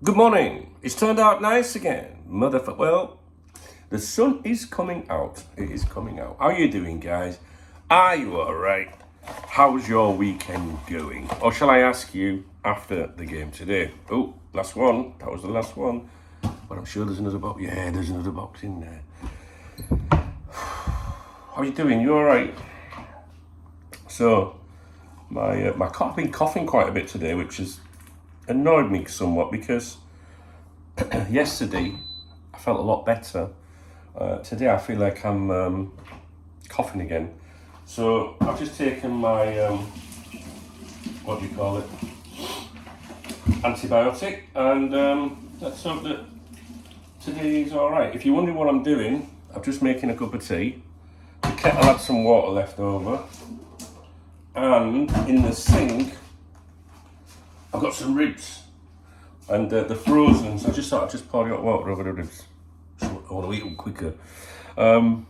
Good morning. It's turned out nice again. Well, the sun is coming out. It is coming out. How are you doing, guys? Are you all right? How's your weekend going? Or shall I ask you after the game today? Oh, last one. That was the last one. But I'm sure there's another box. Yeah, there's another box in there. How are you doing? You all right? So, I've been coughing quite a bit today, which has annoyed me somewhat because yesterday I felt a lot better. Today I feel like I'm coughing again. So I've just taken my, what do you call it, antibiotic, and let's hope that today is alright. If you're wondering what I'm doing, I'm just making a cup of tea. The kettle had some water left over, and in the sink I've got some ribs, and they're frozen, so I just thought I'd just pour the hot water over the ribs. So I want to eat them quicker. So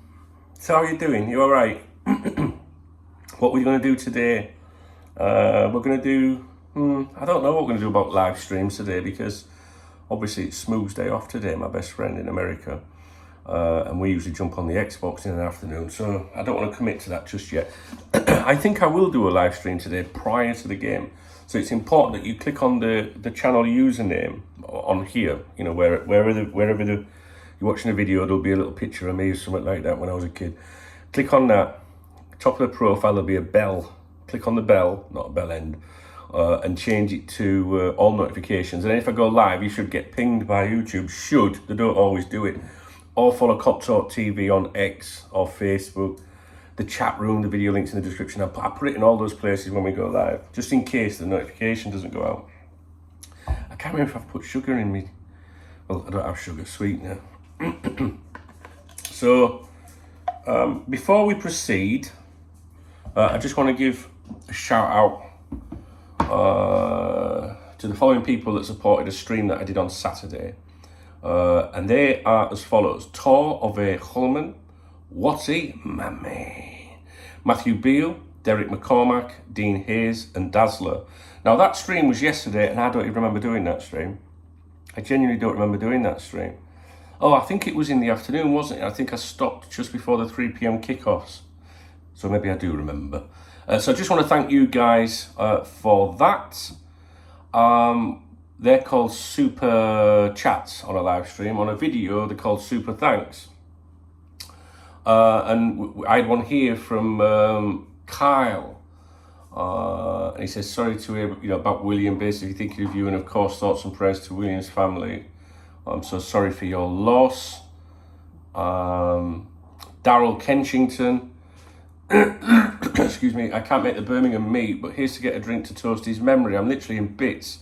how are you doing? You alright? What we're going to do today, we're going to do, I don't know what we're going to do about live streams today, because obviously it's Smooth's day off today, my best friend in America. And we usually jump on the Xbox in the afternoon, so I don't want to commit to that just yet. I think I will do a live stream today prior to the game. So it's important that you click on the channel username on here, you know, wherever you're watching a video, there'll be a little picture of me or something like that when I was a kid. Click on that. Top of the profile, there'll be a bell. Click on the bell, not a bell end, and change it to all notifications. And then if I go live, you should get pinged by YouTube. They don't always do it. Or follow Cop Talk TV on X or Facebook. The chat room, the video links in the description. I put it in all those places when we go live, just in case the notification doesn't go out. I can't remember if I've put sugar in me. Well, I don't have sugar, sweetener. So, before we proceed, I just want to give a shout out to the following people that supported a stream that I did on Saturday. And they are as follows: Tor Ove Holman, Watty Mammy, Matthew Beale, Derek McCormack, Dean Hayes, and Dazzler. Now that stream was yesterday, and I don't even remember doing that stream. I genuinely don't remember doing that stream. Oh, I think it was in the afternoon, wasn't it? I think I stopped just before the 3 p.m. kickoffs. So maybe I do remember. So I just want to thank you guys for that. They're called super chats on a live stream. On a video, they're called super thanks. And I had one here from Kyle. And he says, sorry to hear, about William, basically thinking of you, and of course thoughts and prayers to William's family. I'm so sorry for your loss. Daryl Kenshington. Excuse me, I can't make the Birmingham meet, but here's to get a drink to toast his memory. I'm literally in bits,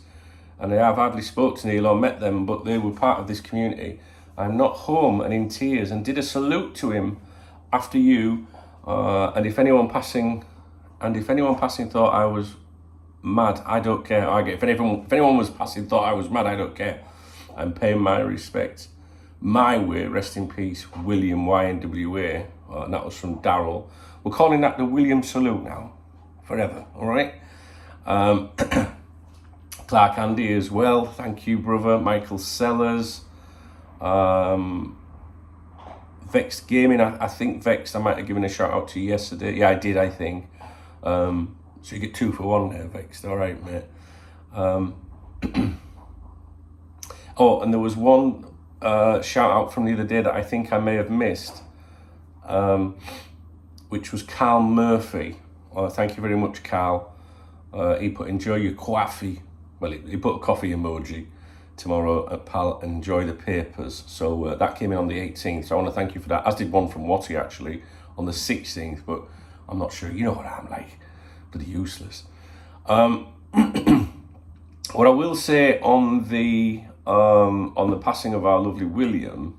and I have hardly spoke to Neil or met them, but they were part of this community. I'm not home and in tears, and did a salute to him after you. And if anyone passing thought I was mad, I don't care. If anyone was passing thought I was mad, I don't care. I'm paying my respects my way. Rest in peace, William YNWA. And that was from Daryl. We're calling that the William salute now, forever. All right. Clark Andy as well. Thank you, brother. Michael Sellers. Vexed Gaming. I think Vexed, I might have given a shout out to you yesterday. Yeah, I did, I think. So you get 2 for 1 there, Vexed. All right, mate. Oh, and there was one shout out from the other day that I think I may have missed, which was Carl Murphy. Thank you very much, Carl. He put, enjoy your coffee. Well, he put a coffee emoji. Tomorrow at Pal, enjoy the papers. So that came in on the 18th. So I want to thank you for that. As did one from Watty actually on the 16th, but I'm not sure. You know what I'm like, bloody useless. What I will say on the passing of our lovely William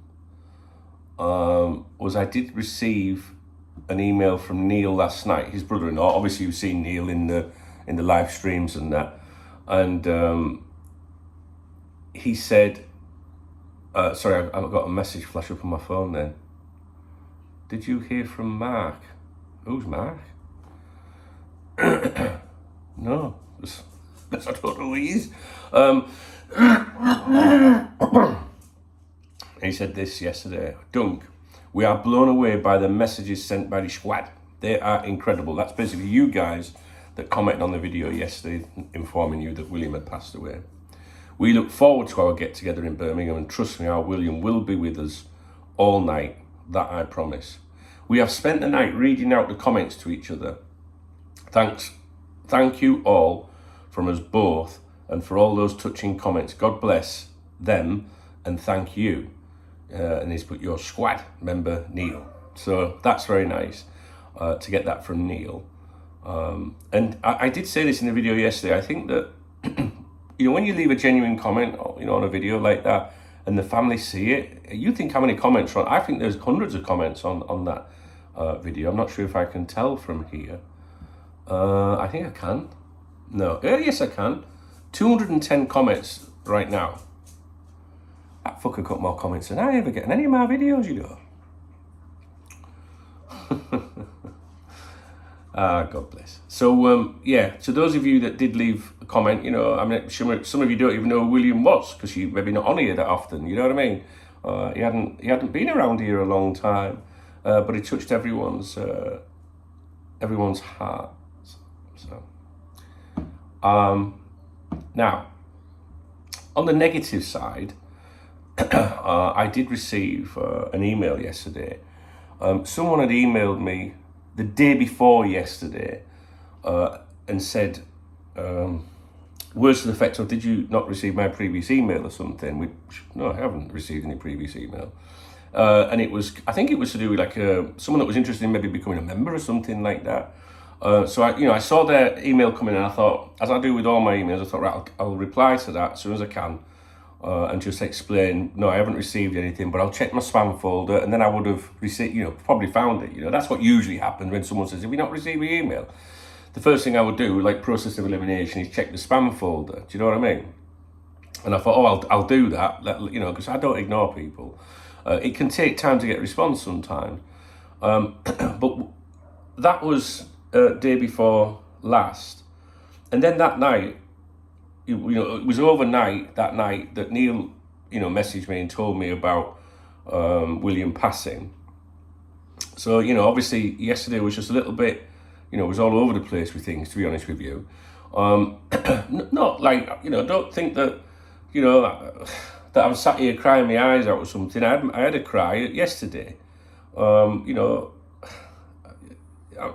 was I did receive an email from Neil last night, his brother-in-law. Obviously, you've seen Neil in the live streams and that, and he said, sorry, I've got a message flash up on my phone then. Did you hear from Mark? Who's Mark? No, because I don't know who he is. He said this yesterday. Dunk, we are blown away by the messages sent by the squad. They are incredible. That's basically you guys that commented on the video yesterday informing you that William had passed away. We look forward to our get-together in Birmingham, and trust me, our William will be with us all night. That I promise. We have spent the night reading out the comments to each other. Thank you all from us both, and for all those touching comments. God bless them, and thank you. And he's put your squad member Neil. So that's very nice to get that from Neil. And I did say this in the video yesterday. I think that you know, when you leave a genuine comment, you know, on a video like that, and the family see it, you think how many comments are on. I think there's hundreds of comments on that video. I'm not sure if I can tell from here. I think I can. No, yes I can. 210 comments right now. That fucker got more comments than I ever get in any of my videos, you know. God bless. So, yeah, to those of you that did leave a comment, you know, I mean, some of you don't even know who William was, because you maybe not on here that often, you know what I mean? He hadn't been around here a long time, but he touched everyone's heart. So, now, on the negative side, I did receive an email yesterday. Someone had emailed me the day before yesterday and said, words to the effect of, did you not receive my previous email or something? Which, no, I haven't received any previous email. And it was, I think it was to do with like someone that was interested in maybe becoming a member or something like that. So I saw their email coming in, and I thought, as I do with all my emails, I thought, right, I'll reply to that as soon as I can. And just explain, no, I haven't received anything, but I'll check my spam folder, and then I would have received, you know, probably found it. You know, that's what usually happens when someone says, have you not received your email? The first thing I would do, like process of elimination, is check the spam folder. Do you know what I mean? And I thought, oh, I'll do that, you know, because I don't ignore people. It can take time to get a response sometimes. But that was day before last. And then that night, you know, it was overnight that night that Neil, you know, messaged me and told me about William passing. So, you know, obviously yesterday was just a little bit, you know, it was all over the place with things, to be honest with you. Not like, you know, don't think that, you know, that I'm sat here crying my eyes out or something. I had a cry yesterday. You know,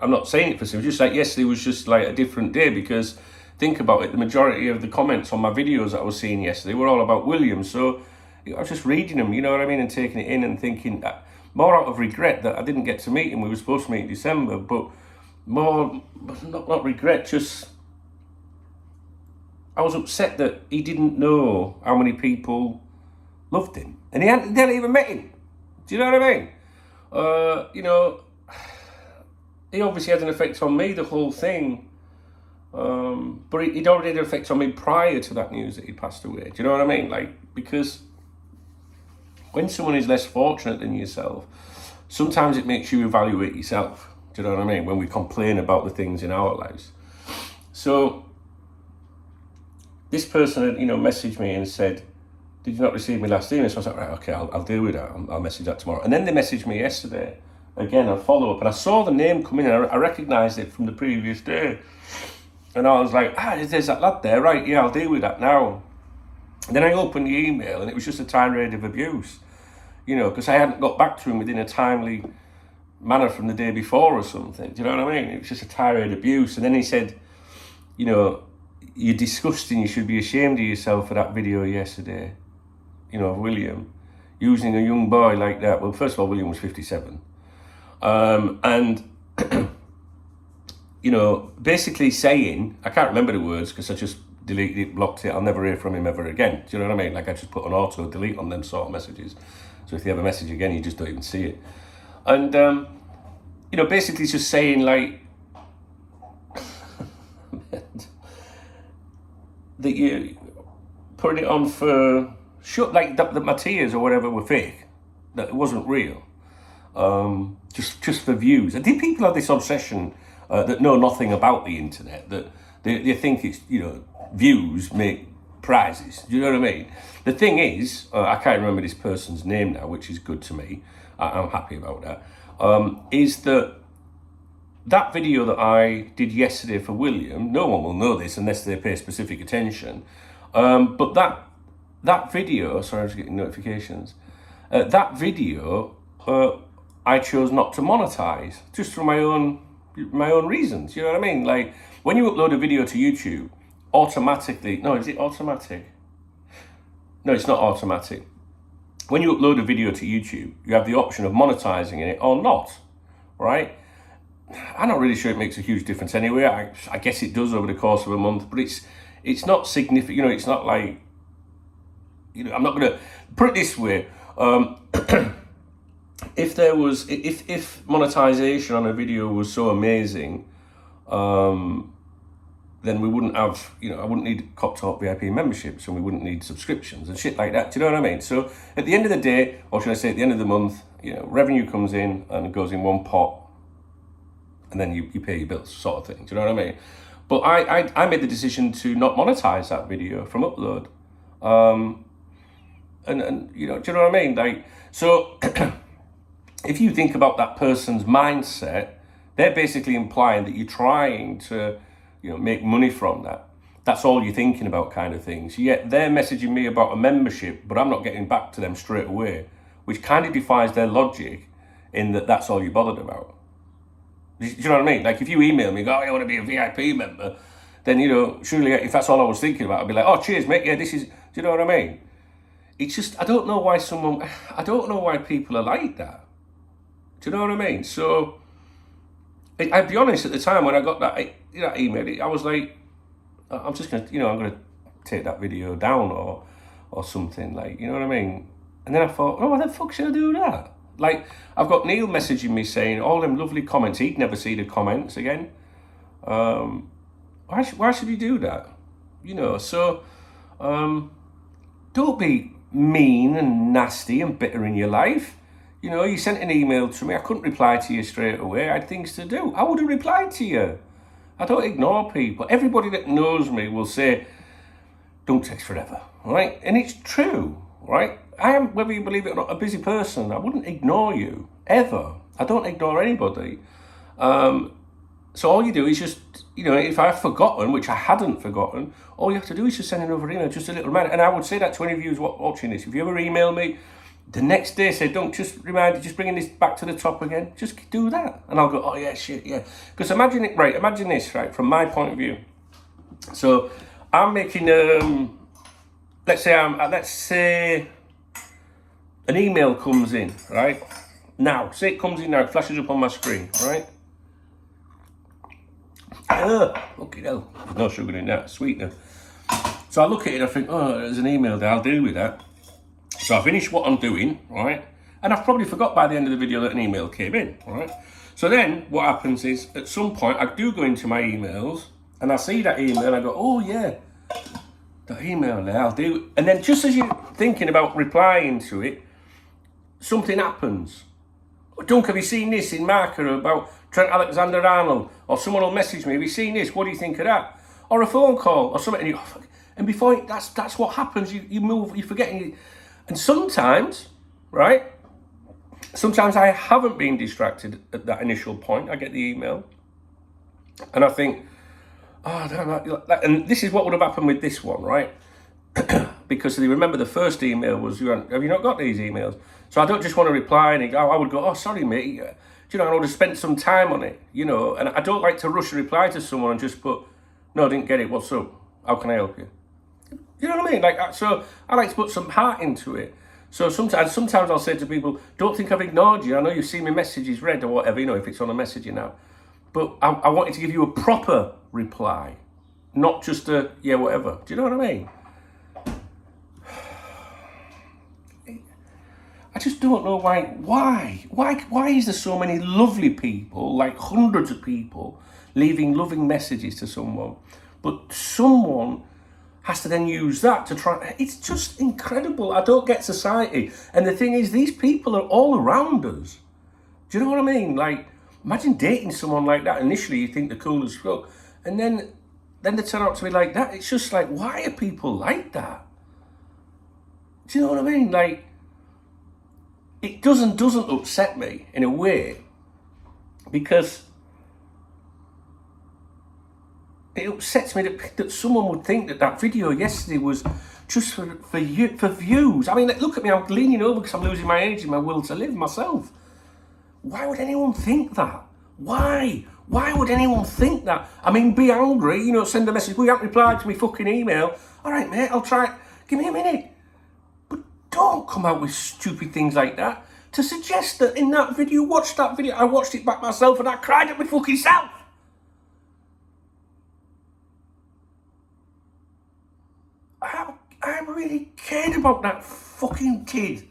I'm not saying it for some, just like yesterday was just like a different day, because think about it, the majority of the comments on my videos that I was seeing yesterday were all about William. So I was just reading them, you know what I mean, and taking it in and thinking, more out of regret that I didn't get to meet him. We were supposed to meet in December, but more, not regret, just I was upset that he didn't know how many people loved him. And they hadn't even met him. Do you know what I mean? You know, he obviously had an effect on me, the whole thing. But it already had an effect on me prior to that news that he passed away. Do you know what I mean? Like, because when someone is less fortunate than yourself, sometimes it makes you evaluate yourself. Do you know what I mean? When we complain about the things in our lives. So this person had, you know, messaged me and said, did you not receive me last email? So I was like, right, okay, I'll deal with that. I'll message that tomorrow. And then they messaged me yesterday, again, a follow-up, and I saw the name come in, and I recognised it from the previous day. And I was like, there's that lad there, right, yeah, I'll deal with that now. And then I opened the email, and it was just a tirade of abuse, you know, because I hadn't got back to him within a timely manner from the day before or something. Do you know what I mean? It was just a tirade of abuse. And then he said, you know, you're disgusting, you should be ashamed of yourself for that video yesterday, you know, of William, using a young boy like that. Well, first of all, William was 57. And you know, basically saying, I can't remember the words because I just deleted it, blocked it, I'll never hear from him ever again. Do you know what I mean? Like, I just put an auto delete on them sort of messages. So if they have a message again, you just don't even see it. And, you know, basically just saying, like, that you putting it on for, sure, like, that my tears or whatever were fake, that it wasn't real. Just for views. And people have this obsession that know nothing about the internet, that They think it's, views make prizes. Do you know what I mean? The thing is, I can't remember this person's name now, which is good to me. I'm happy about that. Is that video that I did yesterday for William, no one will know this unless they pay specific attention. But that video, sorry, I was getting notifications. That video, I chose not to monetize, just for my own reasons. You know what I mean? Like, when you upload a video to YouTube, automatically, no, is it automatic? No, it's not automatic. When you upload a video to YouTube, you have the option of monetizing it or not, right? I'm not really sure it makes a huge difference anyway. I guess it does over the course of a month, but it's not significant. It's not like, I'm not going to put it this way. If monetization on a video was so amazing, then we wouldn't have, I wouldn't need Cop Talk VIP memberships, and we wouldn't need subscriptions and shit like that. Do you know what I mean? So at the end of the day, or should I say at the end of the month, revenue comes in and it goes in one pot, and then you pay your bills, sort of thing. Do you know what I mean? But I made the decision to not monetize that video from upload. And do you know what I mean? Like, so if you think about that person's mindset, they're basically implying that you're trying to, make money from that. That's all you're thinking about, kind of things. Yet they're messaging me about a membership, but I'm not getting back to them straight away, which kind of defies their logic in that that's all you're bothered about. Do you know what I mean? Like, if you email me, go, I want to be a VIP member, then, surely if that's all I was thinking about, I'd be like, oh, cheers, mate. Yeah, this is, do you know what I mean? It's just, I don't know why people are like that. Do you know what I mean? So, I'd be honest, at the time when I got that email, I was like, I'm just going to, I'm going to take that video down or something, like, you know what I mean? And then I thought, oh, why the fuck should I do that? Like, I've got Neil messaging me saying all them lovely comments. He'd never see the comments again. Why should he do that? So don't be mean and nasty and bitter in your life. You sent an email to me. I couldn't reply to you straight away. I had things to do. I would have replied to you. I don't ignore people. Everybody that knows me will say, don't text forever, right? And it's true, right? I am, whether you believe it or not, a busy person. I wouldn't ignore you, ever. I don't ignore anybody. So all you do is just, if I've forgotten, which I hadn't forgotten, all you have to do is just send another email, just a little reminder. And I would say that to any of you who's watching this. If you ever email me, the next day say, don't just remind you, just bringing this back to the top again. Just do that. And I'll go, oh yeah, shit, yeah. Because imagine this, right, from my point of view. So I'm making, let's say an email comes in, right? Now, say it comes in now, it flashes up on my screen, right? Okay, no, there's no sugar in that, sweetener. So I look at it and I think, oh, there's an email there, I'll deal with that. So I finish what I'm doing, right? And I've probably forgot by the end of the video that an email came in, right? So then what happens is, at some point, I do go into my emails and I see that email and I go, oh yeah, that email there, I'll do it. And then just as you're thinking about replying to it, something happens. Dunk, have you seen this in Marker about Trent Alexander-Arnold? Or someone will message me, have you seen this? What do you think of that? Or a phone call or something. And before that's what happens. You move, you forget. And sometimes, right? Sometimes I haven't been distracted at that initial point. I get the email and I think, oh, damn, and this is what would have happened with this one, right? Because you remember the first email was, have you not got these emails? So I don't just want to reply and I would go, oh, sorry, mate. I would have spent some time on it, and I don't like to rush a reply to someone and just put, no, I didn't get it. What's up? How can I help you? You know what I mean? Like, so I like to put some heart into it. So sometimes I'll say to people, don't think I've ignored you. I know you've seen my messages read or whatever, if it's on a messaging app. But I wanted to give you a proper reply, not just a, yeah, whatever. Do you know what I mean? I just don't know why is there so many lovely people, like hundreds of people, leaving loving messages to someone, but someone has to then use that to try. It's just incredible. I don't get society. And the thing is, these people are all around us. Do you know what I mean? Like, imagine dating someone like that. Initially, you think they're cool as fuck. And then then they turn out to be like that. It's just like, why are people like that? Do you know what I mean? Like, it doesn't upset me in a way, because it upsets me that someone would think that video yesterday was just for views. I mean, look at me, I'm leaning over because I'm losing my energy, my will to live myself. Why would anyone think that? Why? Why would anyone think that? I mean, be angry, you know, send a message, well, you haven't replied to me fucking email. All right, mate, I'll try it. Give me a minute. But don't come out with stupid things like that to suggest that in that video, watch that video, I watched it back myself and I cried at my fucking self. I really cared about that fucking kid.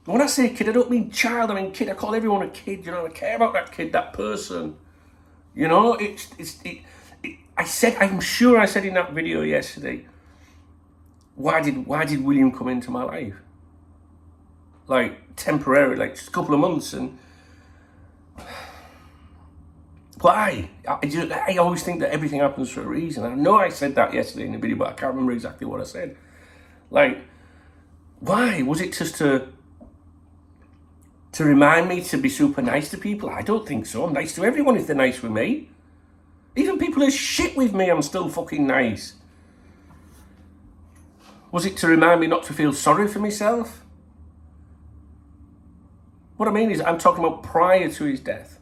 When I say kid, I don't mean child, I mean kid. I call everyone a kid, you know. I care about that kid, that person. You know, I'm sure I said in that video yesterday, why did William come into my life? Like, temporarily, like just a couple of months, and why? I always think that everything happens for a reason. I know I said that yesterday in the video, but I can't remember exactly what I said. Like, why? Was it just to remind me to be super nice to people? I don't think so. I'm nice to everyone if they're nice with me. Even people who are shit with me, I'm still fucking nice. Was it to remind me not to feel sorry for myself? What I mean is, I'm talking about prior to his death.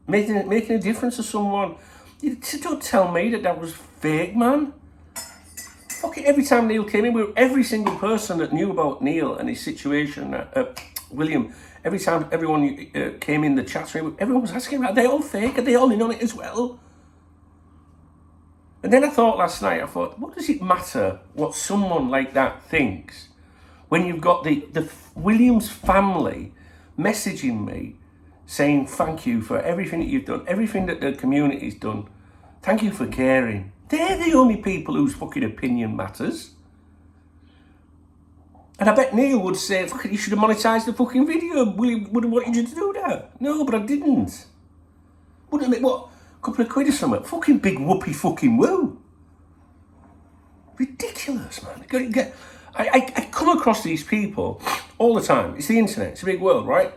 Making a difference to someone. You don't tell me that was fake, man. Fucking every time Neil came in, every single person that knew about Neil and his situation, William, every time everyone came in the chat room, everyone was asking, are they all fake? Are they all in on it as well? And then I thought last night, what does it matter what someone like that thinks when you've got the Williams family messaging me saying thank you for everything that you've done, everything that the community's done. Thank you for caring. They're the only people whose fucking opinion matters. And I bet Neil would say, fucking, you should have monetised the fucking video. William would have wanted you to do that. No, but I didn't. Wouldn't it make, what, a couple of quid or something? Fucking big whoopee fucking woo. Ridiculous, man. I come across these people all the time. It's the internet. It's a big world, right?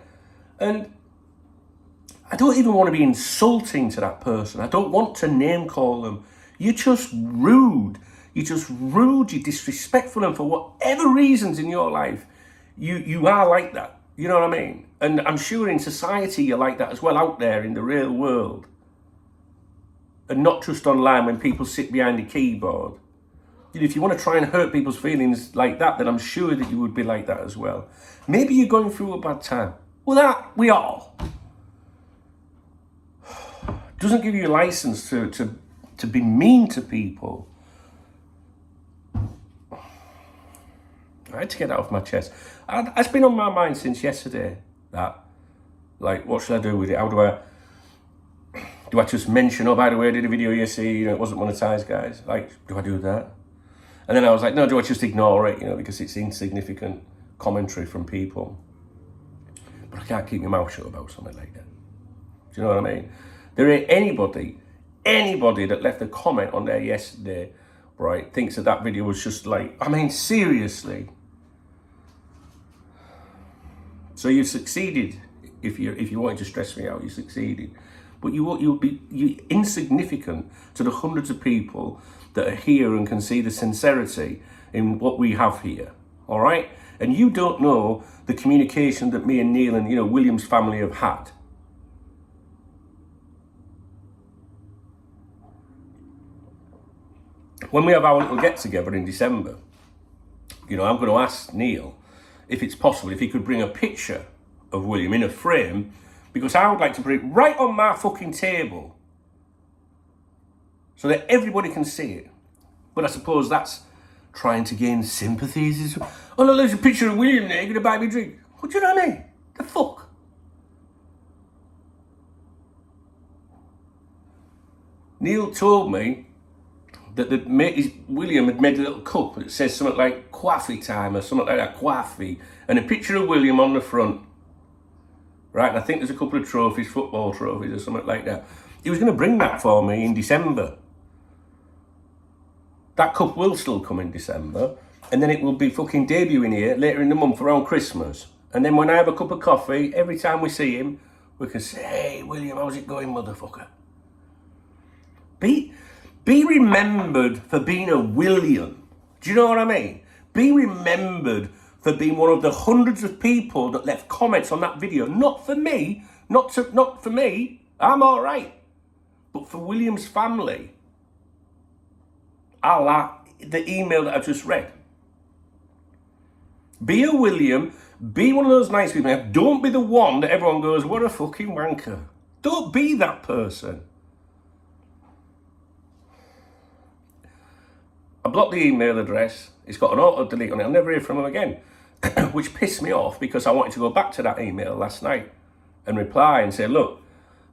And I don't even want to be insulting to that person. I don't want to name call them. You're just rude. You're disrespectful, and for whatever reasons in your life, you are like that. You know what I mean? And I'm sure in society you're like that as well, out there in the real world. And not just online when people sit behind a keyboard. If you want to try and hurt people's feelings like that, then I'm sure that you would be like that as well. Maybe you're going through a bad time. Well, that we all. Doesn't give you a license to be mean to people. I had to get that off my chest. It's been on my mind since yesterday, that, like, what should I do with it? How do I just mention, oh, by the way, I did a video yesterday, you know, it wasn't monetized, guys. Like, do I do that? And then I was like, no, do I just ignore it, you know, because it's insignificant commentary from people. But I can't keep my mouth shut about something like that. Do you know what I mean? There ain't anybody that left a comment on there yesterday, right, thinks that video was just like, I mean, seriously. So you succeeded. If you wanted to stress me out, you succeeded. But you'll be insignificant to the hundreds of people that are here and can see the sincerity in what we have here. All right? And you don't know the communication that me and Neil and, you know, William's family have had. When we have our little get-together in December, you know, I'm going to ask Neil if it's possible, if he could bring a picture of William in a frame, because I would like to put it right on my fucking table so that everybody can see it. But I suppose that's trying to gain sympathies. Oh, look, there's a picture of William there, you're going to buy me a drink. What do you know what I mean? The fuck? Neil told me that William had made a little cup that says something like coffee time or something like that, coffee, and a picture of William on the front, right? And I think there's a couple of trophies, football trophies or something like that. He was going to bring that for me in December. That cup will still come in December, and then it will be fucking debuting here later in the month around Christmas. And then when I have a cup of coffee, every time we see him, we can say, "Hey, William, how's it going, motherfucker?" Be remembered for being a William. Do you know what I mean? Be remembered for being one of the hundreds of people that left comments on that video. Not for me, not for me. I'm all right, but for William's family. The email that I just read. Be a William. Be one of those nice people. Don't be the one that everyone goes, "What a fucking wanker." Don't be that person. I blocked the email address. It's got an auto-delete on it. I'll never hear from him again. Which pissed me off because I wanted to go back to that email last night and reply and say, "Look,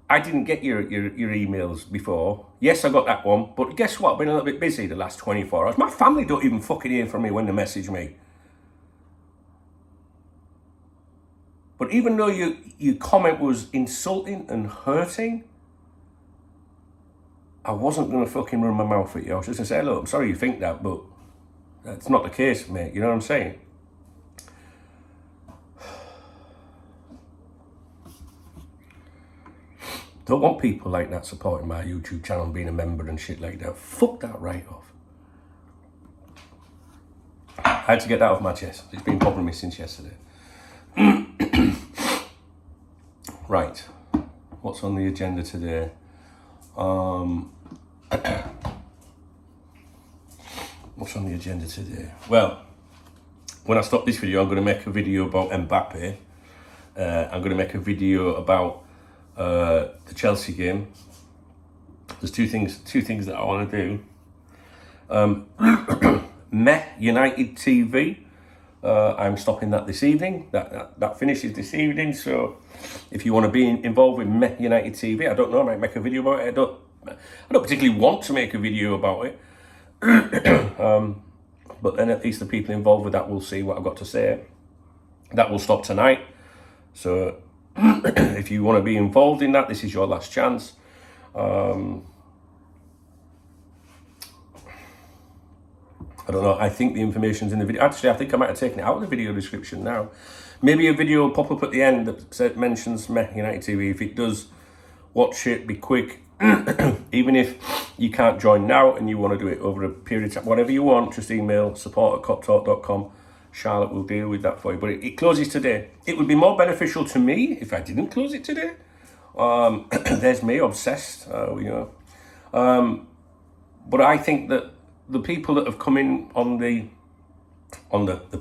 I didn't get your emails before. Yes, I got that one, but guess what? I've been a little bit busy the last 24 hours. My family don't even fucking hear from me when they message me." But even though your comment was insulting and hurting, I wasn't going to fucking run my mouth at you. I was just going to say, "Look, I'm sorry you think that, but that's not the case, mate." You know what I'm saying? Don't want people like that supporting my YouTube channel and being a member and shit like that. Fuck that right off. I had to get that off my chest. It's been bothering me since yesterday. Right. What's on the agenda today? What's on the agenda today? Well, when I stop this video, I'm going to make a video about Mbappe. I'm going to make a video about the Chelsea game. There's two things that I want to do. Meh United TV. I'm stopping that this evening. That finishes this evening. So if you want to be involved with Meh United TV, I don't know. I might make a video about it. I don't particularly want to make a video about it. But then at least the people involved with that will see what I've got to say. That will stop tonight. So if you want to be involved in that, this is your last chance. I don't know. I think the information's in the video. Actually, I think I might have taken it out of the video description now. Maybe a video will pop up at the end that mentions Meh United TV. If it does, watch it, be quick. Even if you can't join now and you want to do it over a period of time, whatever you want, just email support@coptalk.com. Charlotte will deal with that for you. But it closes today. It would be more beneficial to me if I didn't close it today. There's me, obsessed, but I think that the people that have come in on the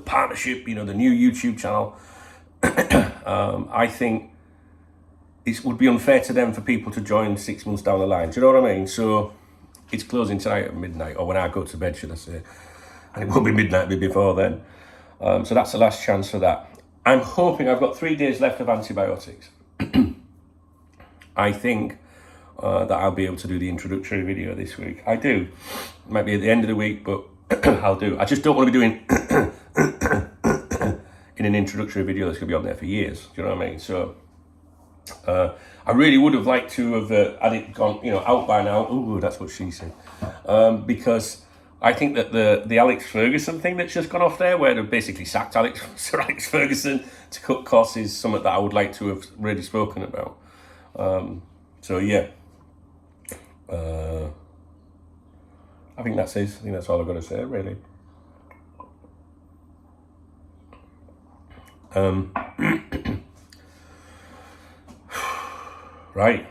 partnership, the new YouTube channel, I think it would be unfair to them for people to join 6 months down the line. Do you know what I mean? So it's closing tonight at midnight, or when I go to bed, should I say. And it won't be midnight, it'll be before then. So that's the last chance for that. I'm hoping I've got 3 days left of antibiotics. I think that I'll be able to do the introductory video this week. I do. It might be at the end of the week, but I'll do. I just don't want to be doing in an introductory video that's going to be on there for years. Do you know what I mean? So I really would have liked to have had it gone, out by now. Ooh, that's what she said. Because I think that the Alex Ferguson thing that's just gone off there, where they've basically sacked Sir Alex Ferguson to cut costs, is something that I would like to have really spoken about. So yeah. I think that's it. I think that's all I've got to say, really. Right.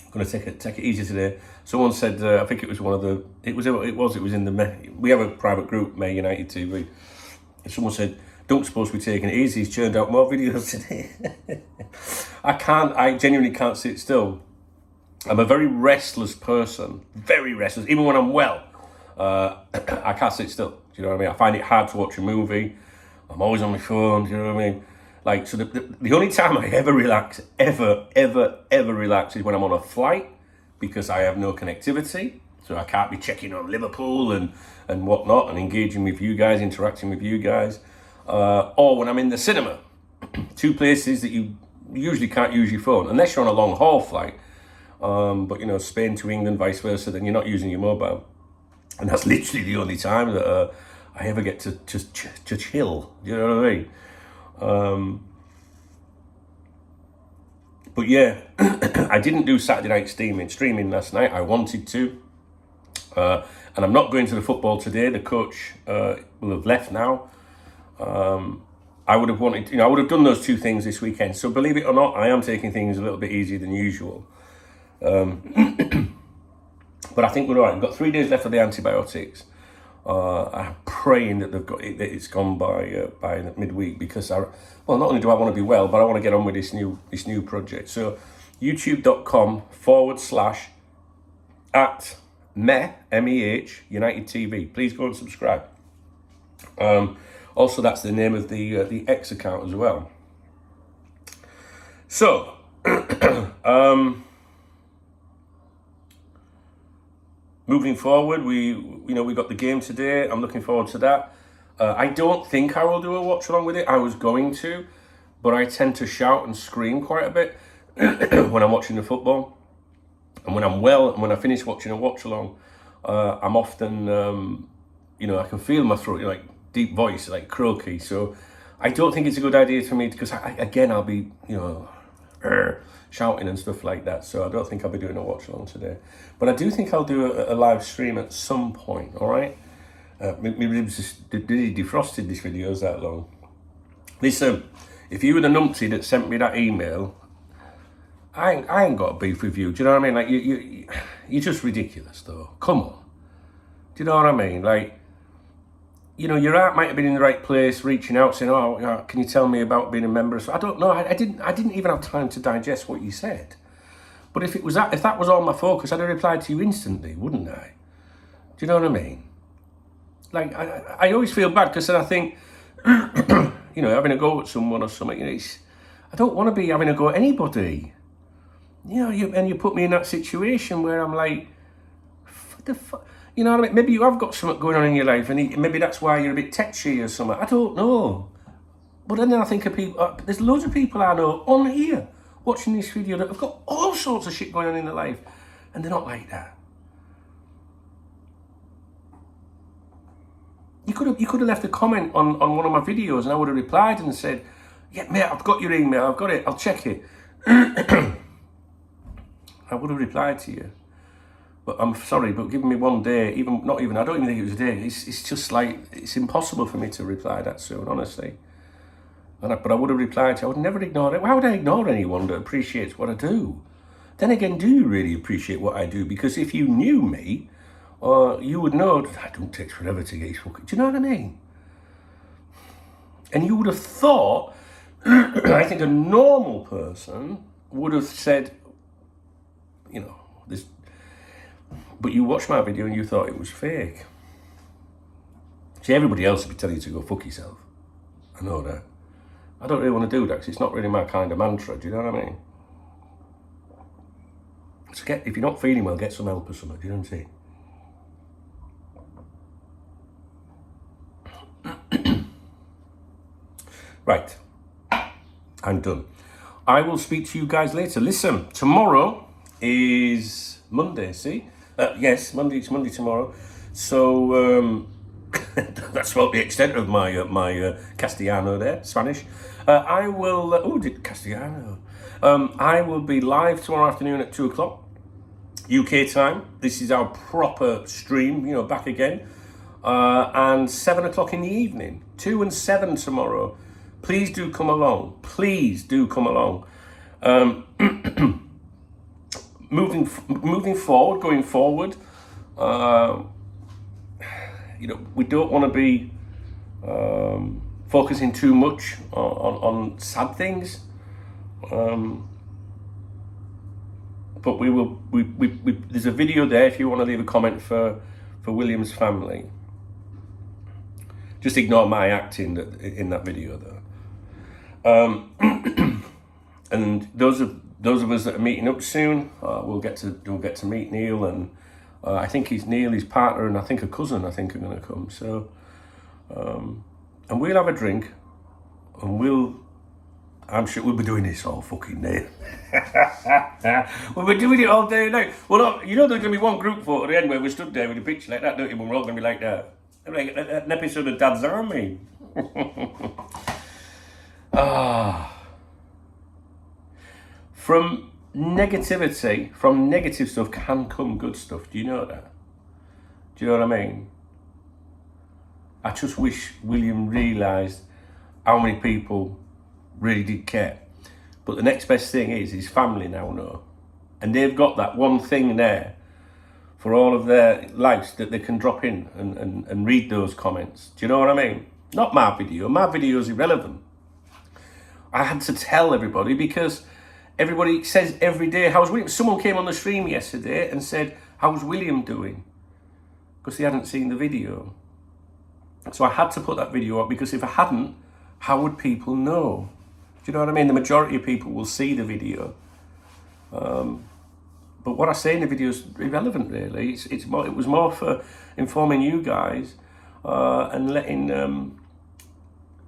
I'm going to take it easy today. Someone said, I think it was one of the, it was in the, we have a private group, May United TV. And someone said, "Don't suppose we're taking it easy. He's churned out more videos today." I genuinely can't sit still. I'm a very restless person, very restless. Even when I'm well, I can't sit still. Do you know what I mean? I find it hard to watch a movie. I'm always on my phone. Do you know what I mean? Like, so the only time I ever relax, ever relax, is when I'm on a flight, because I have no connectivity. So I can't be checking on Liverpool and whatnot and engaging with you guys, interacting with you guys. Or when I'm in the cinema. Two places that you usually can't use your phone unless you're on a long haul flight. But you know, Spain to England, vice versa, then you're not using your mobile, and that's literally the only time that I ever get to just to chill. You know what I mean? But yeah, I didn't do Saturday night streaming last night. I wanted to, and I'm not going to the football today. The coach will have left now. I would have wanted, I would have done those two things this weekend. So believe it or not, I am taking things a little bit easier than usual. But I think we're all right. We've got 3 days left of the antibiotics. I'm praying that that it's gone by midweek, because not only do I want to be well, but I want to get on with this new project. So youtube.com/@MEH United TV. Please go and subscribe. Also, that's the name of the X account as well. So, moving forward, we got the game today. I'm looking forward to that. I don't think I will do a watch along with it. I was going to, but I tend to shout and scream quite a bit when I'm watching the football. And when I'm well, and when I finish watching a watch along, I'm often, I can feel my throat, like deep voice, like croaky. So I don't think it's a good idea for me, because I'll be, shouting and stuff like that. So I don't think I'll be doing a watch along today. But I do think I'll do a live stream at some point, all right? My ribs just defrosted this video is that long. Listen, if you were the numpty that sent me that email, I ain't got a beef with you. Do you know what I mean? Like, you're just ridiculous, though. Come on. Do you know what I mean? Like, your heart might have been in the right place, reaching out, saying, "Oh, can you tell me about being a member?" So I don't know. I didn't even have time to digest what you said. But if that was all my focus, I'd have replied to you instantly, wouldn't I? Do you know what I mean? Like, I always feel bad, because then I think, having a go at someone or something. I don't want to be having a go at anybody. And you put me in that situation where I'm like, what the fuck? You know what I mean? Maybe you have got something going on in your life, and maybe that's why you're a bit tetchy or something. I don't know. But then I think of people, there's loads of people I know on here watching this video that have got all sorts of shit going on in their life, and they're not like that. You could have left a comment on one of my videos, and I would have replied and said, "Yeah, mate, I've got your email, I've got it, I'll check it." I would have replied to you. But I'm sorry, but give me 1 day, I don't even think it was a day. It's just like, it's impossible for me to reply that soon, honestly. But I would have replied to you. I would never ignore it. Why would I ignore anyone that appreciates what I do? Then again, do you really appreciate what I do? Because if you knew me, you would know that I don't take forever to get his fucking... Do you know what I mean? And you would have thought, I think a normal person would have said, this... But you watched my video and you thought it was fake. See, everybody else would be telling you to go fuck yourself. I know that. I don't really want to do that, because it's not really my kind of mantra. Do you know what I mean? So if you're not feeling well, get some help or something. Do you know what I'm saying? Right. I'm done. I will speak to you guys later. Listen, tomorrow is Monday, see? Yes, it's Monday tomorrow. So that's about the extent of my Castellano there, Spanish. I will. Castellano. I will be live tomorrow afternoon at 2:00 UK time. This is our proper stream, back again. And 7:00 in the evening. 2 and 7 tomorrow. Please do come along. Please do come along. Moving forward, going forward, we don't want to be focusing too much on sad things, but we will. There's a video there if you want to leave a comment for William's family. Just ignore my acting in that video, though. And those of us that are meeting up soon, we'll get to meet Neil, and I think Neil, his partner, and I think a cousin, are going to come. So, and we'll have a drink, and we'll I'm sure we'll be doing this all fucking day. We'll be doing it all day and night. Well, look, you know there's going to be one group photo at the end where we stood there with a picture like that, don't you? When we're all going to be like that. Like an episode of Dad's Army. From negativity, from negative stuff can come good stuff. Do you know that? Do you know what I mean? I just wish William realised how many people really did care. But the next best thing is his family now know. And they've got that one thing there for all of their lives that they can drop in and read those comments. Do you know what I mean? Not my video. My video is irrelevant. I had to tell everybody because everybody says every day, how's William? Someone came on the stream yesterday and said, how's William doing? Because they hadn't seen the video. So I had to put that video up because if I hadn't, how would people know? Do you know what I mean? The majority of people will see the video. But what I say in the video is irrelevant, really. It was more for informing you guys and letting,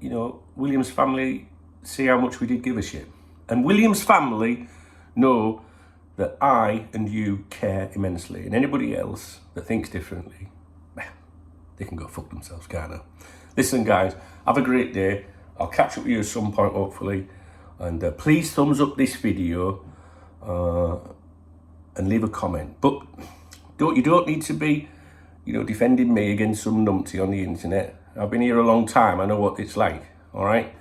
you know, William's family see how much we did give a shit. And William's family know that I and you care immensely. And anybody else that thinks differently, they can go fuck themselves, can't they? Listen, guys, have a great day. I'll catch up with you at some point, hopefully. And please thumbs up this video and leave a comment. But you don't need to be, you know, defending me against some numpty on the internet. I've been here a long time. I know what it's like, all right?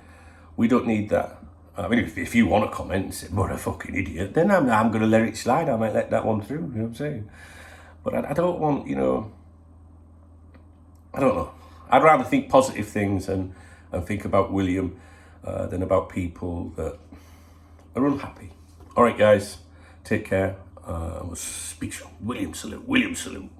We don't need that. I mean, if you want to comment and say, what a fucking idiot, then I'm going to let it slide. I might let that one through, you know what I'm saying? But I don't want, you know, I don't know. I'd rather think positive things and think about William than about people that are unhappy. All right, guys, take care. We'll speak soon. William salute. William salute.